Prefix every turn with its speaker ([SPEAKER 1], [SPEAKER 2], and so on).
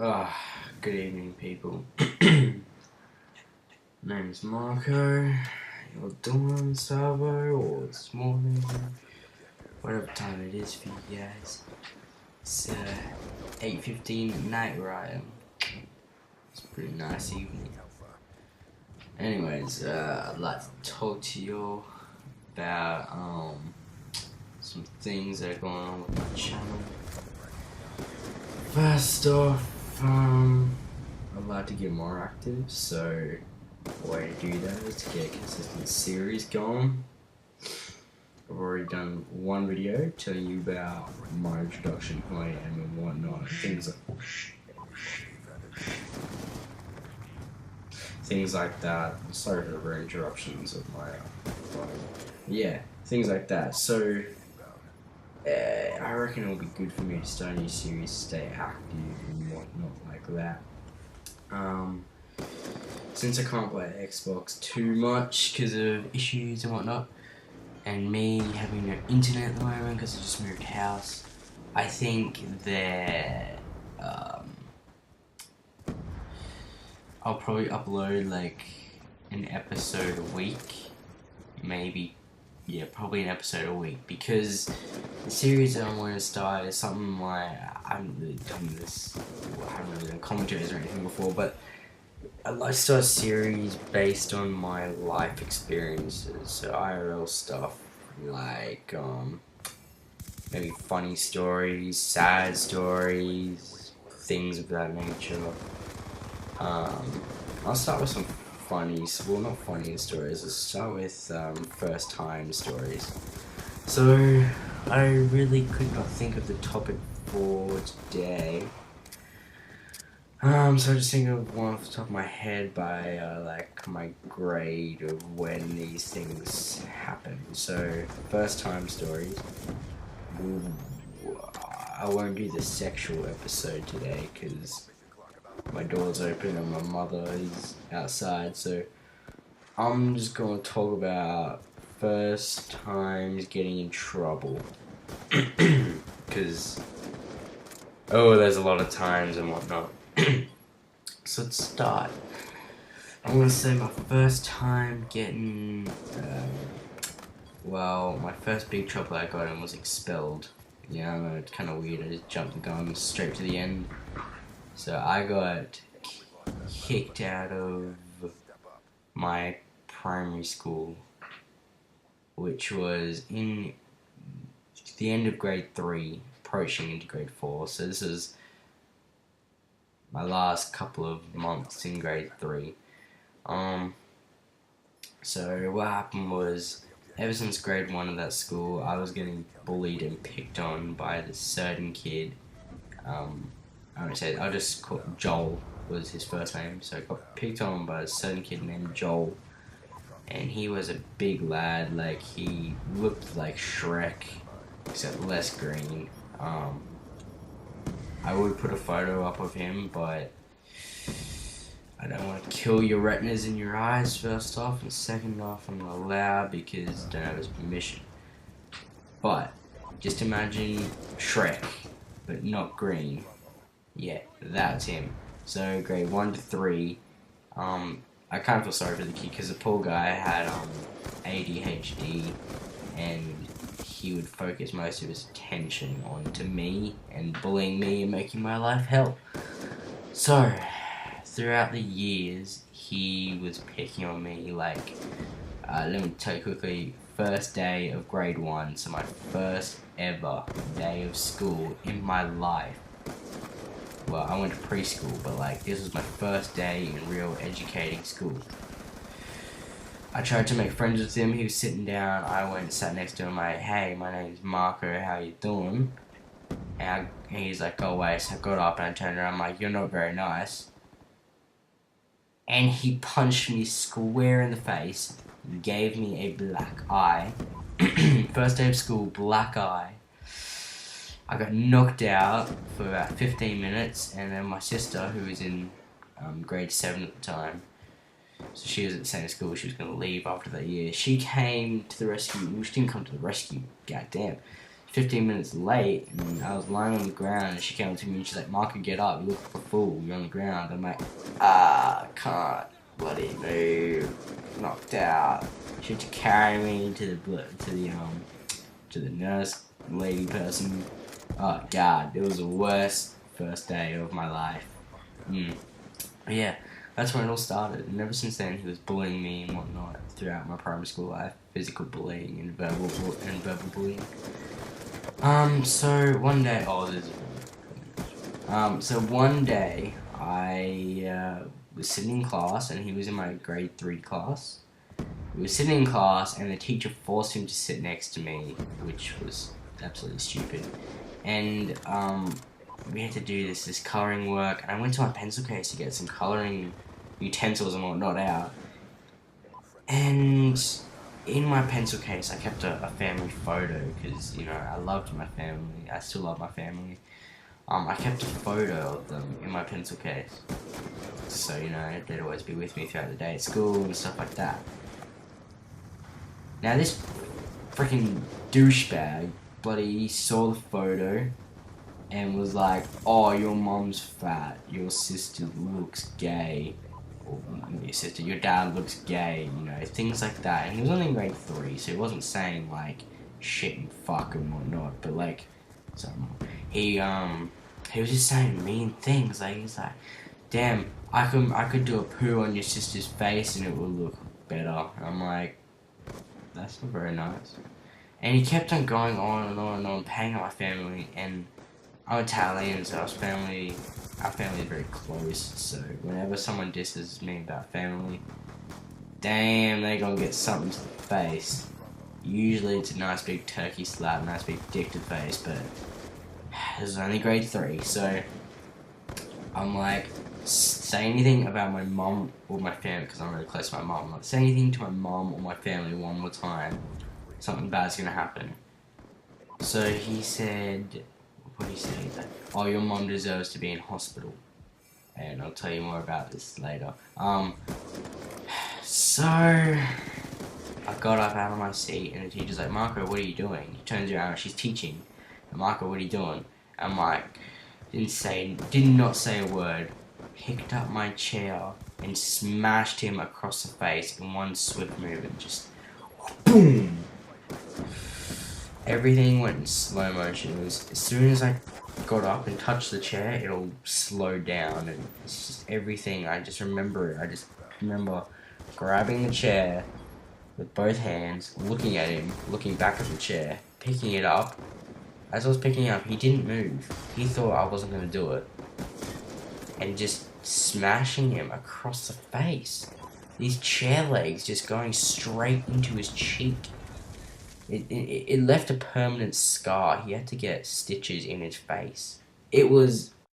[SPEAKER 1] Ah, good evening, people. Name's Marco. You're doing Sabo, or this morning, whatever time it is for you guys. It's 8:15 at night where I am. It's a pretty nice evening. Anyways, I'd like to talk to you about some things that are going on with my channel. First off, I'd like to get more active, so the way to do that is to get a consistent series going. I've already done one video telling you about my introduction to my am and whatnot, things like that. Sorry for the interruptions of my yeah, things like that. So I reckon it'll be good for me to start a new series, stay active and whatnot like that. Since I can't play Xbox too much because of issues and whatnot, and me having no internet at the moment because I just moved house, I think that I'll probably upload like an episode a week, maybe. Yeah, probably an episode a week, because the series that I'm going to start is something like, I haven't really done this, I haven't really done commentaries or anything before, but I'd like to start a series based on my life experiences, so IRL stuff, like, maybe funny stories, sad stories, things of that nature. I'll start with some not funny stories, let's start with first time stories. So, I really could not think of the topic for today. So I just think of one off the top of my head by like my grade of when these things happen. So, first time stories. I won't do the sexual episode today because my door's open and my mother is outside, so I'm just gonna talk about first times getting in trouble. Because, there's a lot of times and whatnot. So let's start. I'm gonna say my first time getting, my first big trouble I got in was expelled. Yeah, I know, it's kind of weird, I just jumped the gun straight to the end. So I got kicked out of my primary school, which was in the end of grade 3, approaching into grade 4. So this is my last couple of months in grade 3. So what happened was, ever since grade 1 of that school, I was getting bullied and picked on by this certain kid. I'll just call Joel was his first name. So I got picked on by a certain kid named Joel, and he was a big lad. Like, he looked like Shrek, except less green. I would put a photo up of him, but I don't want to kill your retinas in your eyes, first off, and second off, I'm not allowed because I don't have his permission. But just imagine Shrek, but not green. Yeah, that's him. So grade 1 to 3, I kind of feel sorry for the kid because the poor guy had ADHD, and he would focus most of his attention onto me and bullying me and making my life hell. So throughout the years, he was picking on me. Like, let me tell you quickly. First day of grade 1, so my first ever day of school in my life. Well, I went to preschool, but like, this was my first day in real educating school. I tried to make friends with him. He was sitting down. I went and sat next to him. Like, hey, my name's Marco. How you doing? And he's like, go away. So I got up and I turned around. I'm like, you're not very nice. And he punched me square in the face. Gave me a black eye. First day of school, black eye. I got knocked out for about 15 minutes, and then my sister, who was in grade 7 at the time, so she was at the same school, she was going to leave after that year, she came to the rescue. Well, she didn't come to the rescue, goddamn. 15 minutes late, and I was lying on the ground, and she came up to me and she's like, Marco, get up, you look like a fool, you're on the ground. I'm like, can't bloody move, knocked out. She had to carry me to the nurse lady person. Oh god, it was the worst first day of my life. But yeah, that's when it all started, and ever since then he was bullying me and whatnot throughout my primary school life, physical bullying and verbal bullying. So one day, so one day I was sitting in class, and he was in my grade 3 class. We were sitting in class, and the teacher forced him to sit next to me, which was absolutely stupid. And we had to do this colouring work, and I went to my pencil case to get some colouring utensils and whatnot out. And in my pencil case, I kept a family photo because, you know, I loved my family. I still love my family. I kept a photo of them in my pencil case. So, you know, they'd always be with me throughout the day at school and stuff like that. Now, this freaking douchebag bloody saw the photo and was like, oh, your mom's fat, your sister looks gay. Your dad looks gay, you know, things like that. And he was only in grade 3, so he wasn't saying like shit and fuck and whatnot, but like, he was just saying mean things. Like, he's like, damn, I could do a poo on your sister's face and it would look better. I'm like, that's not very nice. And he kept on going on and on and on, paying on my family. And I'm Italian, so our family is very close, so whenever someone disses me about family, damn, they gonna get something to the face. Usually it's a nice big turkey slap, nice big dick to the face, but this is only grade 3, so I'm like, say anything about my mom or my family, because I'm really close to my mom. Like, say anything to my mom or my family one more time, something bad's gonna happen. So he said, what did he say? He's like, oh, your mom deserves to be in hospital. And I'll tell you more about this later. So I got up out of my seat, and the teacher's like, Marco, what are you doing? He turns around, she's teaching. And Marco, what are you doing? I'm like, did not say a word. Picked up my chair and smashed him across the face in one swift move, and just boom. Everything went in slow motion. It was, as soon as I got up and touched the chair, it all slowed down, and it's just everything. I just remember it. I just remember grabbing the chair with both hands, looking at him, looking back at the chair, picking it up. As I was picking it up, he didn't move. He thought I wasn't going to do it. And just smashing him across the face. These chair legs just going straight into his cheek. It left a permanent scar. He had to get stitches in his face. It was